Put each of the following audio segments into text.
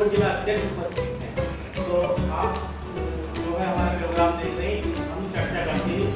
और जिला अध्यक्ष उपस्थित हैं। तो आप जो है हमारा प्रोग्राम देख रहे हैं, हम चर्चा करते हैं।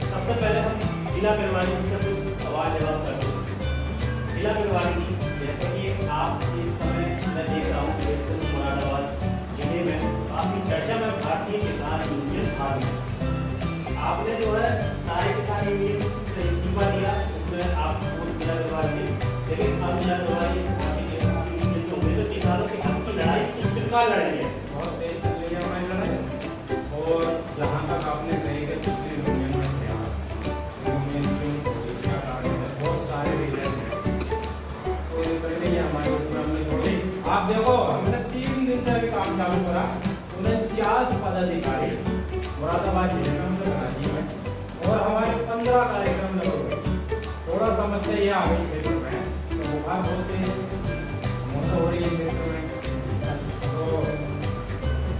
सबसे पहले हम जिला प्रभारी से कुछ सवाल जवाब करते हैं। जिला प्रभारी जैसे कि आप इस समय मैं देख रहा हूँ मुरादाबाद जिले में काफी चर्चा में भारतीय किसान यूनियन भाग में आपने जो है सारे किसान यूनियन से इस्तीफा दिया, उसमें आप जिला प्रभारी थे, लेकिन अब जिला प्रभारी यूनियन जो हुए किसानों के हक की लड़ाई किस प्रकार लड़ेंगे? बहुत तेज चल रही है हमारी लड़ाई। और जहाँ तक आपने कही कि पिछले यूनियन में थे बहुत सारे रीजन हैं, तो ये पहले ही हमारे प्रोग्राम में जोड़ी। आप देखो हमने 3 दिन से अभी काम चालू करा, 49 पदाधिकारी मुरादाबाद जिले में हमने बना दिए हैं और हमारे 15 कार्यक्रम लगे हुए। थोड़ा समस्या ये आ गई क्षेत्र में, तो बुखार बोलते हैं मौसम हो रही है क्षेत्र में, तो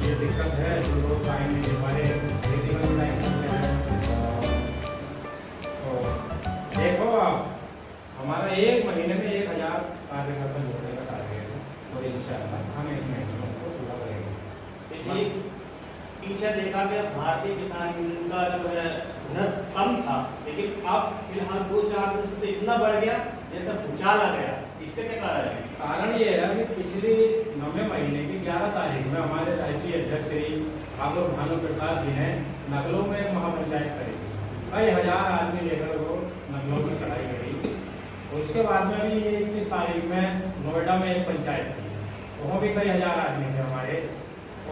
ये दिक्कत है। जो लोग आएंगे हमारे खेती में लाइन करते हैं, तो देखो आप हमारा 1 महीने में 1000 कार्यकर्ता जोड़ने का टारगेट है और इंशाअल्लाह हम 1 महीने में उसको पूरा करेंगे। पीछे देखा गया भारतीय किसान यूनियन का जो है हुनर कम था, लेकिन अब फिलहाल 2-4 दिन से इतना बढ़ गया जैसा भूचाल आ गया। इसका क्या कारण है? कारण ये है कि पिछले 9वें महीने की 11 तारीख में हमारे राष्ट्रीय अध्यक्ष श्री ठाकुर भानु प्रसाद जी ने नगलों में एक महापंचायत करी। कई हजार आदमी लेकर वो नगलों में चढ़ाई करी। उसके बाद में भी 21 तारीख में नोएडा में एक पंचायत थी, वहाँ भी कई हजार आदमी थे हमारे।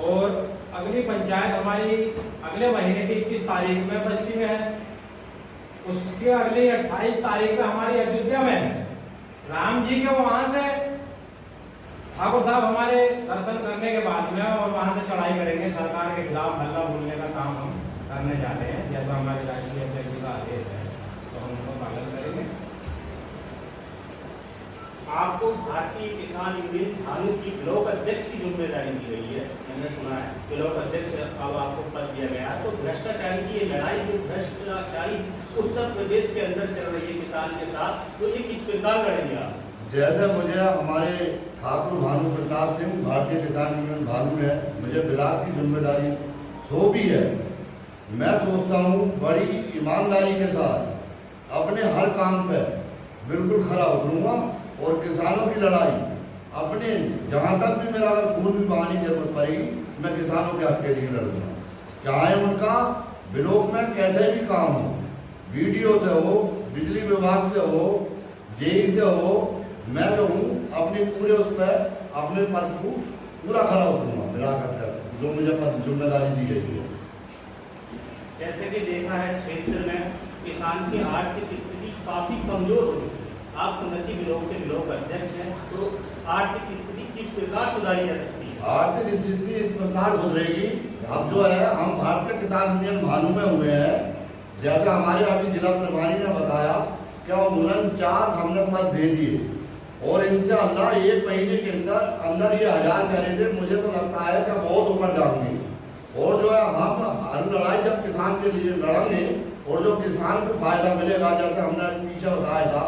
और अगली पंचायत हमारी अगले महीने की 21 तारीख में बस्ती में है, उसके अगली 28 तारीख में हमारी अयोध्या में है। राम जी के वहां से ठाकुर साहब हमारे दर्शन करने के बाद में और वहां से चढ़ाई करेंगे, सरकार के खिलाफ हल्ला बोलने का काम हम करने जा रहे हैं। जैसा हमारे राष्ट्रीय अध्यक्ष का आदेश है तो हम उनको पालन करेंगे। आपको भारतीय किसान यूनियन भानु की ब्लॉक अध्यक्ष की जिम्मेदारी दी गई है, मैंने सुना है ब्लॉक अध्यक्ष अब आपको पद दिया गया है। तो भ्रष्टाचारी की ये लड़ाई जो भ्रष्टाचारी उत्तर प्रदेश के अंदर चल रही है किसान के साथ, तो ये किस प्रकार लड़ेंगे आप? जैसे मुझे हमारे ठाकुर भानु प्रताप सिंह भारतीय किसान यूनियन भानु ने मुझे ब्लॉक की जिम्मेदारी सौंपी है, मैं सोचता हूँ बड़ी ईमानदारी के साथ अपने हर काम पे बिल्कुल खरा उतरूंगा और किसानों की लड़ाई अपने जहाँ तक भी मेरा अगर खून भी बहाने की जरूरत पड़ेगी मैं किसानों के हक के लिए लड़ूंगा, चाहे उनका ब्लॉक में कैसे भी काम हो, वीडियो से हो, बिजली विभाग से हो, जेई से हो, मैं जो हूँ अपने पूरे उस पर अपने पद को पूरा खरा उतरूंगा ब्लॉक अध्यक्ष जो मुझे पद जिम्मेदारी दी गई है। जैसे कि देखा है क्षेत्र में किसान की आर्थिक स्थिति काफी कमजोर हो गई। आप उन्नति ब्लॉक के ब्लॉक अध्यक्ष हैं, तो आर्थिक स्थिति किस प्रकार सुधारी जा सकती है? आर्थिक स्थिति इस प्रकार सुधरेगी, अब जो है हम भारतीय किसान यूनियन भानु में हुए हैं, जैसे हमारे अभी जिला प्रभारी ने बताया कि 49 हमने पद दे दिए और इनसे अल्लाह 1 महीने के अंदर ये 1000 करे थे। मुझे तो लगता है कि बहुत ऊपर जाएंगे और जो है हम हर लड़ाई जब किसान के लिए लड़ेंगे और जो किसान को फायदा मिलेगा, जैसे हमने पीछे बताया था,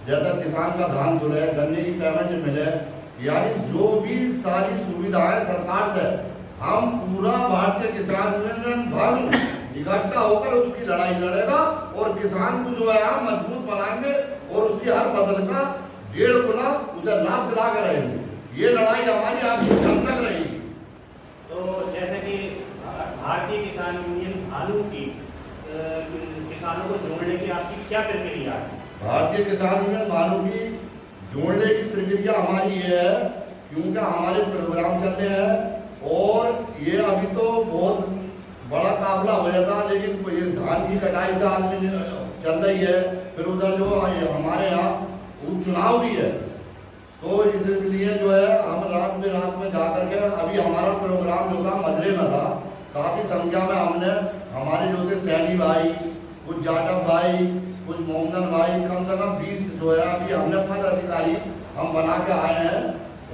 जैसे किसान का धान धुले, गन्ने की पेमेंट मिले, यानी जो भी सारी सुविधाएं सरकार से, हम पूरा भारतीय किसान यूनियन भानु इकट्ठा होकर उसकी लड़ाई लड़ेगा और किसान को जो है हम मजबूत बनाएंगे और उसकी हर फसल का 1.5 गुना उसे लाभ दिला कर रहेंगे। ये लड़ाई हमारी आपकी जम तक रहेगी। तो जैसे कि भारतीय किसान यूनियन भानु की किसानों को जोड़ने की आपकी क्या प्रक्रिया है? भारतीय किसान यूनियन भानु की जोड़ने की प्रक्रिया हमारी ये है, क्योंकि हमारे प्रोग्राम चल रहे हैं और ये अभी तो बहुत बड़ा काफिला हो जाता, लेकिन ये धान की कटाई से आदमी चल रही है, फिर उधर जो हमारे यहाँ उपचुनाव भी है, तो इसलिए जो है हम रात में जा करके अभी हमारा प्रोग्राम जो था मजरे में था, काफी संख्या में हमने हमारे जो थे सैनी भाई, कुछ जाटव भाई, कुछ मोहम्मदन भाई, कम से कम 20 जो है अभी हमने पद अधिकारी हम बना के आए हैं।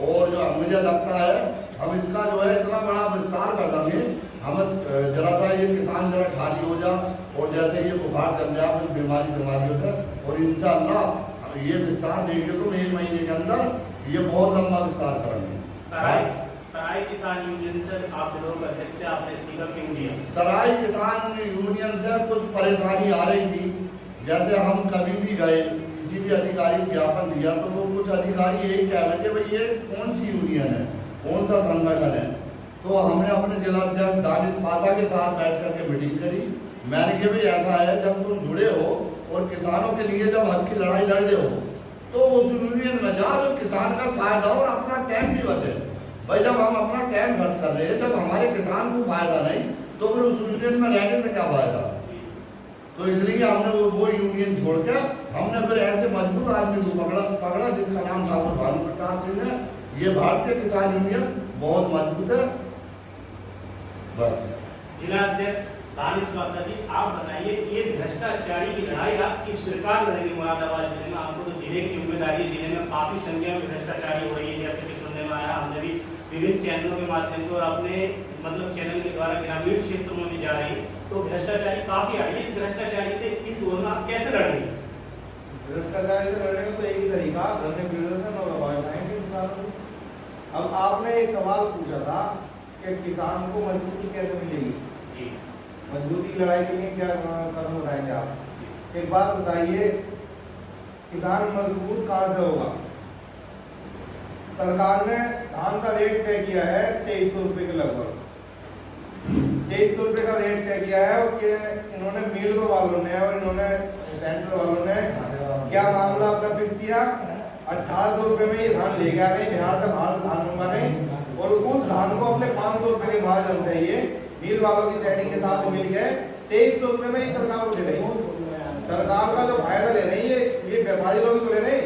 और जो मुझे लगता है हम इसका जो है इतना बड़ा विस्तार कर देंगे, हम जरा सा ये किसान जरा खाली हो जा और जैसे ये बुखार चल जाए कुछ बीमारियों से, और इंशाअल्लाह ये विस्तार देंगे तो 1 महीने के अंदर ये बहुत लंबा विस्तार करेंगे। पराई तराई किसान यूनियन से आप लोग अध्यक्ष थे, आपने इस्तीफा क्यों दिया? तराई किसान यूनियन से कुछ परेशानी आ रही थी। जैसे हम कभी भी गए, किसी भी अधिकारी को ज्ञापन दिया तो वो कुछ अधिकारी यही कह रहे थे भाई ये कौन सी यूनियन है, कौन सा संगठन है। तो हमने अपने जिलाध्यक्ष दानिश पाशा के साथ बैठ करके मीटिंग करी। मैंने कहा भाई ऐसा है, जब तुम जुड़े हो और किसानों के लिए जब हक की लड़ाई लड़ रहे हो तो उस यूनियन में जाओ, जो किसान का फायदा हो और अपना टाइम भी बचे। भाई जब हम अपना टाइम खर्च कर रहे हैं, जब हमारे किसान को फायदा नहीं तो फिर उस यूनियन में रहने से क्या फायदा। तो इसलिए हमने वो यूनियन छोड़ के हमने फिर ऐसे मजबूत आदमी को पकड़ा जिसका नाम था भानु प्रताप सिंह है। ये भारतीय किसान यूनियन बहुत मजबूत है। बस जिला अध्यक्ष दानिश पाशा जी, आप बताइए ये भ्रष्टाचारी की लड़ाई आप किस प्रकार लड़ेंगे मुरादाबाद जिले में? आपको तो जिले की जिम्मेदारी, जिले में काफी संख्या में भ्रष्टाचारी हो रही है, जैसे कि सुनने में आया। हमने भी विभिन्न चैनलों के माध्यम से और अपने चैनल के द्वारा ग्रामीण क्षेत्रों में भी जा रही है, तो भ्रष्टाचारी काफी आ रही है। इस भ्रष्टाचारी से इस दौर में आप कैसे लड़ेंगे? भ्रष्टाचारी से लड़ने का तो एक ही तरीका, धरने प्रदर्शन और आवाज उठाएंगे किसानों को। अब आपने एक सवाल पूछा था कि किसान को मजबूती कैसे मिलेगी। मजबूती की लड़ाई के लिए क्या कदम उठाएंगे आप? एक बात बताइए, किसान मजबूत कहां से होगा? सरकार ने धान का रेट तय किया है 2300 रुपए के लगभग, 2300 रुपए का रेट तय किया है। और इन्होंने मिल वालों ने और इन्होंने सेंटर वालों ने क्या मामला अपना फिक्स किया, 1800 रुपए में ये धान लेके आ रहे हैं बिहार से, बाहर से धान मंगा रहे हैं और उस धान को अपने 500 रुपए के महाजन चाहिए। मिल वालों की सेटिंग के साथ मिल गए 2300 रुपए में ही सरकार को दे रही है। सरकार का जो फायदा ले रही है ये व्यापारी लोग तो ले रहे हैं।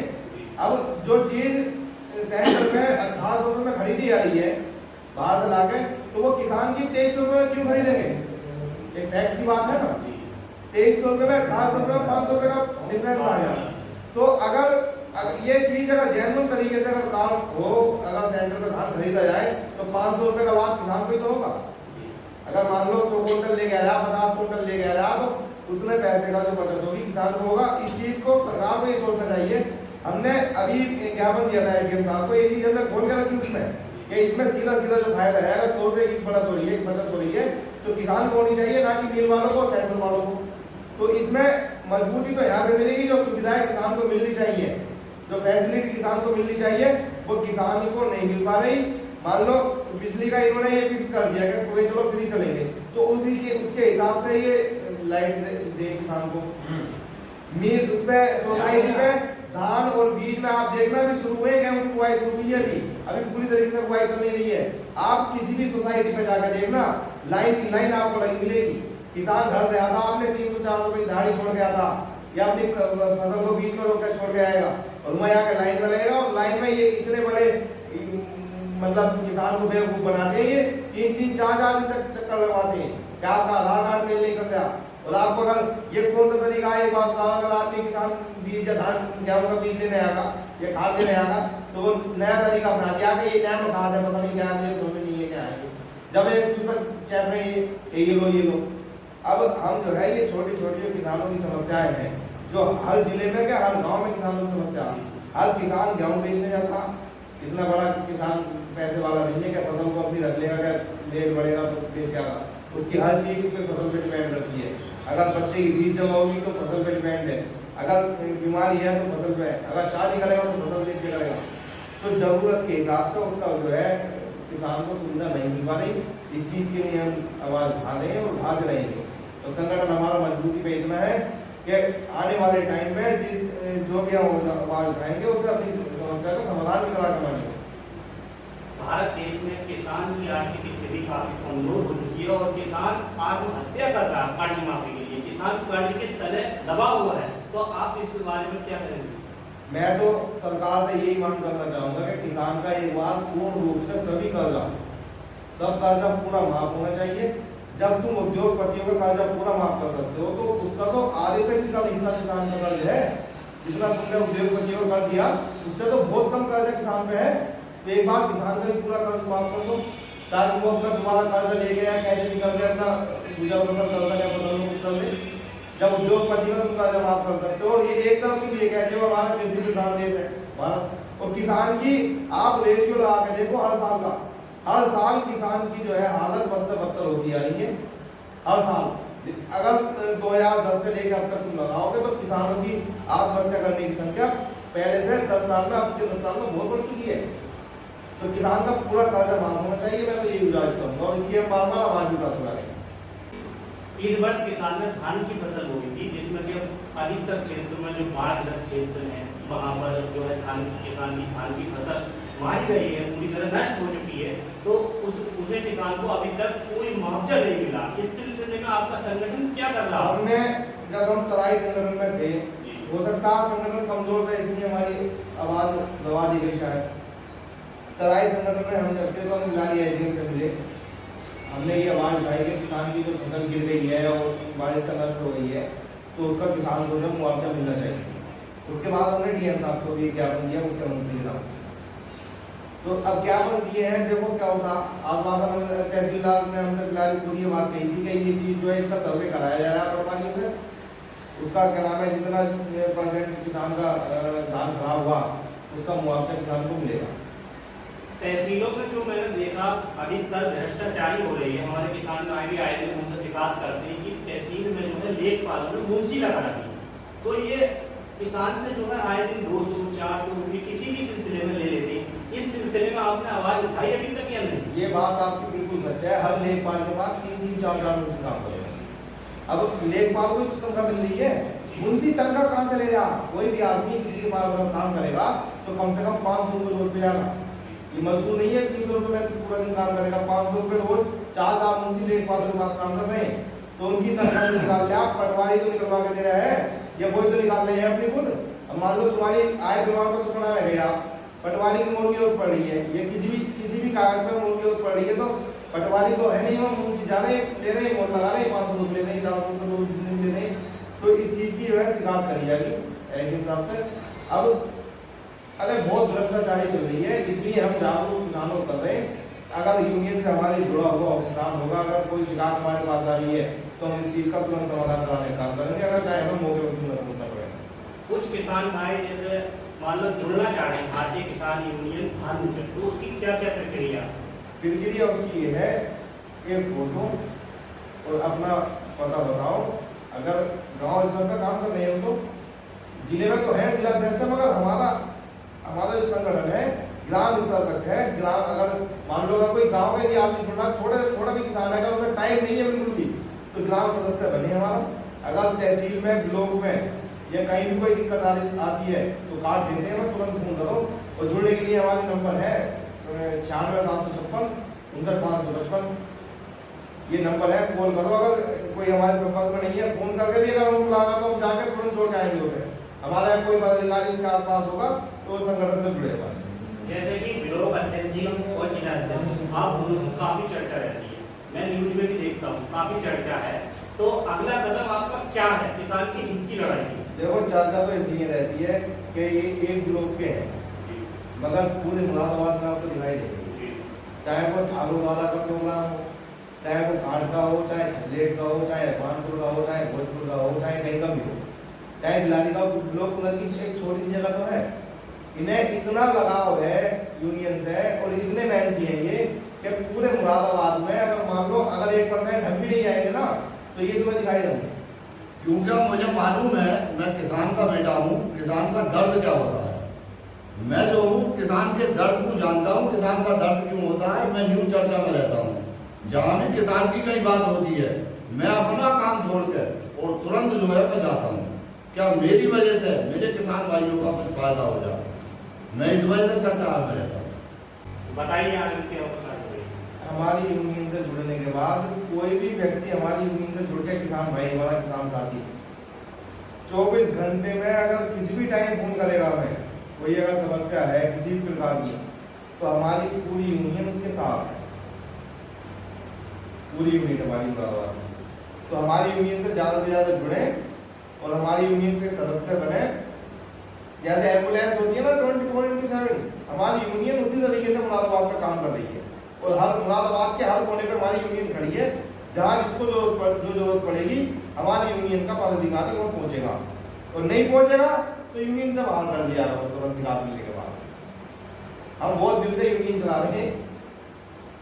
अब जो चीज सेंटर में 1800 रुपए में खरीदी जा रही है बाहर से लाके, तो वो किसान की 2300 रुपए में क्यों खरीदेंगे? एक फैक्ट की बात है ना। 2300 रुपए में 1800 रुपए में 500 रुपए का डिफरेंस आ गया। तो अगर ये चीज अगर जेन्युइन तरीके से अगर काम हो, अगर सेंटर में धान खरीदा जाए तो 500 रुपए का लाभ किसान को ही तो होगा। अगर मान लो 100 क्विंटल ले गया, 50 क्विंटल ले गया, तो उसमें पैसे का जो बचत होगी किसान को होगा। इस चीज को सरकार को ये सोचना चाहिए। हमने अभी ज्ञापन दिया था एडीएम साहब को, ये चीज हमने खोल के रखी उसमें कि इसमें सीधा जो फायदा है, अगर 100 रुपए की बढ़त हो रही है, बचत हो रही है, तो किसान को होनी चाहिए, ना कि मिल वालों को, सेंटर वालों को। तो इसमें मजबूती तो यहाँ से मिलेगी, जो सुविधाएं किसान को मिलनी चाहिए, जो फैसिलिटी किसान को मिलनी चाहिए, वो किसान को नहीं मिल पा रही। मान लो बिजली का इन्होंने ये फिक्स कर दिया कि कोई चलो फ्री चलेंगे, तो उसके हिसाब से ये लाइट दे किसान को। मिल उसपे सोसाइटी में धान और बीज में आप देखना भी शुरू हुए, गेहूं की बुआई शुरू हुई है, अभी पूरी तरीके से बुआई चल नहीं रही है। आप किसी भी सोसाइटी पे जाकर देखना, लाइन आपको लगी मिलेगी। किसान घर से आता, आपने 300-400 रुपए की दाढ़ी छोड़ के आता या अपनी फसल को बीच में रोक कर छोड़ के आएगा और वहां आकर लाइन में लगेगा। और लाइन में ये इतने बड़े मतलब किसान को बेवकूफ बनाते हैं, ये 3-3, 4-4 दिन तक चक्कर लगवाते हैं कि आपका आधार कार्ड मेल नहीं करता। और आपको अगर ये कौन सा तरीका है, एक बात बताओ, अगर आदमी किसान बीज या धान गेहूं का बीज लेने आएगा या खाद लेने आएगा, तो वो नया तरीका अपना दिया कि ये नया खाद है, पता नहीं क्या है, समझ नहीं लेके आएंगे। जब एक चैप में ये लो। अब हम जो है ये छोटी छोटी जो किसानों की समस्याएं हैं, जो हर जिले में क्या हर गाँव में किसानों की समस्या, हर किसान गेहूं बेचने जाता, इतना बड़ा किसान पैसे वाला नहीं है, फसल को अपनी रख लेगा, क्या रेट बढ़ेगा तो बेच जाएगा। उसकी हर चीज उसके फसल पे डिपेंड रहती है। अगर बच्चे की फीस जमा होगी तो फसल पे डिपेंड है, अगर बीमारी है तो फसल पे है, अगर शादी करेगा तो फसल बेच के करेगा। तो जरूरत के हिसाब से उसका जो है किसान को सुविधा नहीं मिल पा रही। इस चीज के लिए हम आवाज उठा रहे हैं और उठाते रहेंगे। तो संगठन हमारा मजबूती पे इतना है कि आने वाले टाइम में जो भी हम आवाज उठाएंगे उससे अपनी समस्या का समाधान भी करा के मानेंगे। भारत देश में किसान की आर्थिक स्थिति काफी कमजोर हो चुकी है और किसान आत्महत्या कर रहा है कर्ज माफी के लिए। किसान कर्ज के तले दबा हुआ है, तो आप इस बारे में क्या करेंगे? मैं तो सरकार से यही मांग करना चाहूंगा कि किसान का एक बार पूर्ण रूप से सभी कर्जा, सब कर्जा पूरा माफ होना चाहिए। जब तुम उद्योगपतियों का कर्जा पूरा माफ कर सकते हो तो उसका तो आधे से भी कम हिस्सा किसान का कर्ज है। जितना तुमने उद्योगपतियों को कर दिया उससे तो बहुत कम कर्जा किसान पे है। तो एक बार किसान का भी पूरा कर्ज माफ कर दो ताकि वो अपना दोबारा कर्ज ले गया कैसे भी कर दिया अपना पूजा फसल कर सके, फसल में कुछ कर दे। जब उद्योगपति का तुम कर्जा माफ कर सकते हो, और ये एक तरफ से भी ये कहते हो हमारा कृषि प्रधान देश है भारत, और किसान की आप रेशियो लगा के देखो हर साल का, हर साल किसान की जो है हालत बद से बदतर होती आ रही है। हर साल अगर 2010 से लेकर अब तक तुम लगाओगे तो किसानों की आत्महत्या करने की संख्या पहले से 10 साल में, अब से 10 साल में बहुत बढ़ चुकी है। तो किसान का पूरा कर्जा माफ होना चाहिए, मैं तो यही गुजारिश करूंगा और इसलिए हम बार बार आवाज उठाते रहे। इस वर्ष किसान ने धान की फसल बोई थी, जिसमें कि अधिकतर क्षेत्र में जो बाढ़ग्रस्त क्षेत्र हैं वहां पर जो है किसान की धान की फसल मारी गई है, पूरी तरह नष्ट हो चुकी है। तो उसे किसान को अभी तक कोई मुआवजा नहीं मिला। इस सिलसिले में आपका संगठन क्या कर रहा है? हमने जब हम तराई संगठन में थे, हो सकता है संगठन कमजोर था इसलिए हमारी आवाज दबा दी गई शायद। तराई संगठन में हम अस्तित्व में मिला लिया से मिले, हमने ये आवाज उठाई कि किसान की जो फसल गिर गई है और बारिश से नष्ट हो गई है तो उसका किसान को जो मुआवजा मिलना चाहिए। उसके बाद हमने डीएम साहब को भी ज्ञापन दिया मुख्यमंत्री का। तो अब ज्ञापन दिए हैं, देखो क्या होता। आश्वासन तहसीलदार ने हमने फिलहाल पूरी ये बात कही थी कि ये चीज जो है इसका सर्वे कराया जा रहा है पटवारी से, उसका क्या नाम है, जितना % किसान का धान खराब हुआ उसका मुआवजा किसान को मिलेगा। तहसीलों में जो मैंने देखा अधिकतर भ्रष्टाचारी हो रही है। हमारे किसान आए दिन उनसे शिकायत करते हैं कि तहसील में जो है लेखपालों ने मुंशी लगा रखी है। तो ये किसान से जो है आए दिन 200-400 रुपये किसी भी सिलसिले में ले लेते हैं। इस सिलसिले में आपने आवाज उठाई अभी तक या नहीं? ये बात आपकी बिल्कुल सच है। हर लेखपाल के पास 3-4 मुंशी काम करेगा। अब लेखपाल को तो तनख्वाह मिल रही है, मुंशी तनख्वाह कहाँ से ले रहा? कोई भी आदमी किसी के पास अगर काम करेगा तो कम से कम 500 रुपये रोज पे आएगा। ये मजदूर नहीं है 300 रुपये में पूरा दिन काम करेगा, 500 रुपये रोज। 4 मुंशी लेखपाल के पास काम कर रहे हैं तो उनकी तनख्वाह निकाल ले आप। पटवारी तो निकलवा के दे रहा है या वही तो निकाल रहे हैं अपनी खुद। अब मान लो तुम्हारी आय प्रमाण पत्र तो बनाया गया, पटवारी की मोल की जरूरत पड़ रही है, ये किसी भी कागज पर मोल की जरूरत पड़ रही है तो पटवारी तो है नहीं, वो मुंशी जा रहे ले रहे मोल लगा रहे 500 रुपये नहीं, 400 रुपये रोज ले रहे। तो इस चीज की जो है शिकायत करी जाएगी एक हिसाब से। अब अरे बहुत भ्रष्टाचारी चल रही है, इसलिए हम जागरूक किसानों कर रहे हैं। अगर यूनियन से हमारे जुड़ा हुआ किसान होगा, अगर कोई शिकायत हमारे पास आ रही है तो हम इस चीज का तुरंत समाधान कराने का काम करेंगे, अगर चाहे हम मौके पर पूछना पड़ेगा। कुछ किसान भाई जैसे मान लो जुड़ना चाह रहे हैं भारतीय किसान यूनियन भानु से, तो उसकी क्या क्या प्रक्रिया उसकी ये है, एक फोटो और अपना पता बताओ। अगर गांव स्तर पर काम कर रहे हैं तो जिले में तो है जिला अध्यक्ष, मगर हमारा जो संगठन है ग्राम स्तर तक है। ग्राम अगर मान लो अगर कोई गांव में भी आदमी छोटा भी किसान है, अगर उसमें टाइम नहीं है बिल्कुल भी, तो ग्राम सदस्य बने हमारा। अगर तहसील में, ब्लॉक में या कहीं भी कोई दिक्कत आती है तो कार्ड देते हैं, मैं तुरंत फोन करो। और जुड़ने के लिए हमारे नंबर है 96 756 59 555, ये नंबर है, कॉल करो। अगर कोई हमारे संपर्क में नहीं है, फोन करके भी अगर हमको लगा तो हम जाकर तुरंत जोड़ के आएंगे उसे। हमारा कोई पदाधिकारी इसके आसपास होगा तो वो संगठन में जुड़ेगा। जैसे कि ब्लॉक अध्यक्ष जी और जिला अध्यक्ष, आप दोनों की काफी चर्चा रहती है, मैं न्यूज में भी देखता हूँ, काफी चर्चा है। तो अगला कदम आपका क्या है किसान की हित की लड़ाई में? देखो चर्चा तो इसलिए रहती है कि ये एक ग्रुप के हैं, मगर पूरे मुरादाबाद में आपको दिखाई देगी। चाहे वो ठाकुर वाला का प्रोग्राम हो, चाहे वो घाट का हो, चाहे छलेट का हो, चाहे कानपुर का हो, चाहे भोजपुर का हो, चाहे कहीं का भी हो, चाहे बिलारी का ब्लॉक की एक छोटी सी जगह तो है। इन्हें इतना लगाव है यूनियन से और इतने मेहनती हैं ये कि पूरे मुरादाबाद में अगर मान लो अगर 1% हम भी नहीं आएंगे ना तो ये तुम्हें दिखाई देंगे। क्योंकि मुझे मालूम है, मैं किसान का बेटा हूँ, किसान का दर्द क्या होता है। मैं जो हूँ किसान के दर्द को जानता हूँ, किसान का दर्द क्यों होता है। मैं न्यूज चर्चा में रहता हूँ, जहाँ भी किसान की कई बात होती है मैं अपना काम छोड़कर और तुरंत जो है मैं जाता हूँ। क्या मेरी वजह से मेरे किसान भाइयों का कुछ फायदा हो जाए, मैं इस वजह से चर्चा में रहता हूँ। बताइए आगे क्या होता है। हमारी यूनियन से जुड़ने के बाद कोई भी व्यक्ति हमारी यूनियन से जुड़ के किसान भाई हमारा किसान साथी 24 घंटे में अगर किसी भी टाइम फोन करेगा, हमें कोई अगर समस्या है किसी भी प्रकार की, तो हमारी पूरी यूनियन उसके साथ है। पूरी यूनियन हमारी मुरादाबाद में, तो हमारी यूनियन से ज्यादा जुड़े और हमारी यूनियन के सदस्य बने। जैसे एम्बुलेंस होती है ना 24/7, हमारी यूनियन उसी तरीके से मुरादाबाद में काम कर रही है और हर मुरादाबाद के हर कोने पे हमारी यूनियन खड़ी है। जहाँ जिसको जो जरूरत पड़ेगी हमारी यूनियन का पदाधिकारी वो पहुंचेगा, और नहीं पहुंचेगा तो यूनियन से बाहर कर दिया तुरंत शिकायत मिलने के बाद। हम बहुत दिल से यूनियन चला रहे हैं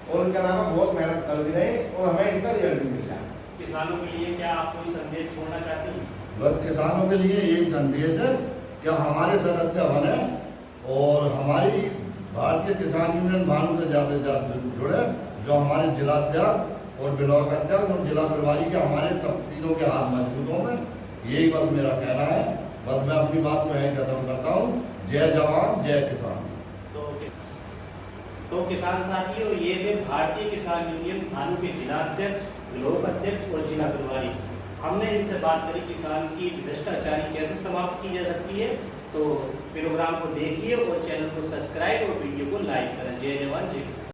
और उनका नाम है बहुत मेहनत कर भी रहे और हमें इसका रिजल्ट भी मिल रहा है। किसानों के लिए क्या आप कोई संदेश छोड़ना चाहते हैं? बस किसानों के लिए यही संदेश है कि हमारे सदस्य बने और हमारी भारतीय किसान यूनियन भानु से ज़्यादा से ज़्यादा जुड़े, जो हमारे जिलाध्यक्ष और ब्लॉक अध्यक्ष और जिला प्रभारी के हमारे सब तीनों के हाथ मजबूत हों। यही बस मेरा कहना है। बस मैं अपनी बात को यहीं खत्म करता हूँ। जय जवान जय किसान। तो किसान साथियों, ये थे भारतीय किसान यूनियन भानु के जिलाध्यक्ष, ब्लॉक अध्यक्ष और जिला प्रभारी। हमने इनसे बात करी किसान की भ्रष्टाचारी कैसे समाप्त की जा सकती है। तो प्रोग्राम को देखिए और चैनल को सब्सक्राइब और वीडियो को लाइक करें। जय जवान जय किसान।